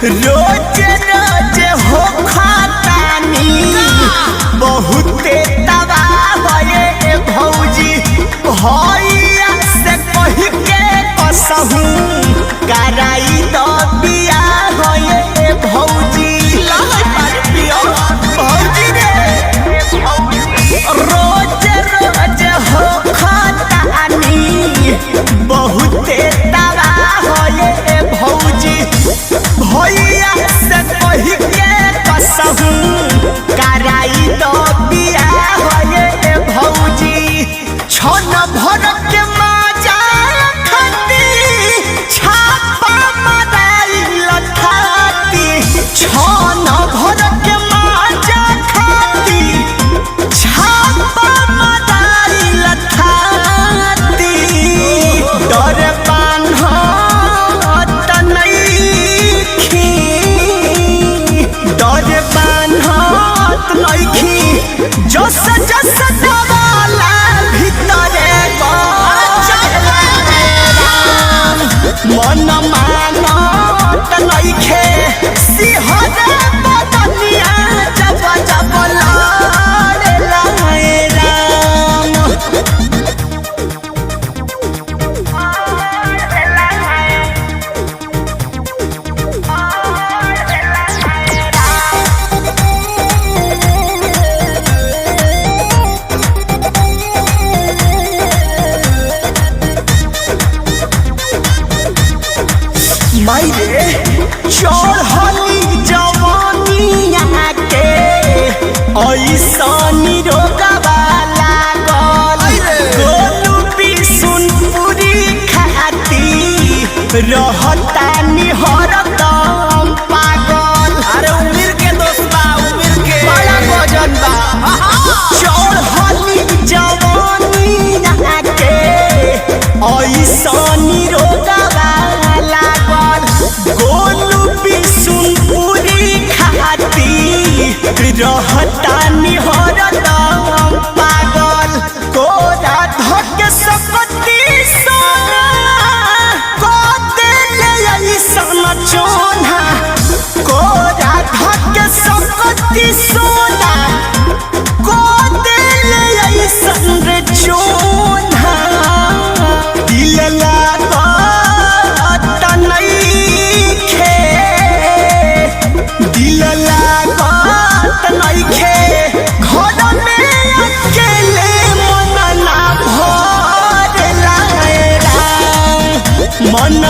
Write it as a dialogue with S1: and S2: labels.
S1: रोज रोज हो खातानी बहुते तबाह होए भौजी भैया से कह के कसहू कराई दो बियाह होए भौजी भौजी रे रोज रोज हो खातानी बहुते तबाह होए भौजी भैया से कह के कसहू कराई दो बियाह होए भौजी छन भर के माजा खाती छापा माराइल खाती छन भर के माजा खाती छापा माराइल खाती डर बान्हत नइखी डर बान्हत नइखी जस जस दवाला भितरे मन मानत नइखे सिहरे बदनिया जब जब लड़ेला राम मायरे चढ़ली जवानिया के ऐसन रोगवा लागल गोलू बिसुनपुरी खाती रहता हरदम पागल अरे उम्र के दोस्त बा उम्र के बड़ा वजन बा चढ़ली जवानिया के ऐसन रोगवा गोलू बिसुनपुरी खाती रहता हरदम पागल कोरा धके सकती सोना को देले ऐसन चोना कोरा धके सकती सोना को देले ऐसन रे चोना दिल लागत नइखे दिल लागत नइखे घर में अकेले मन ना भरेला मन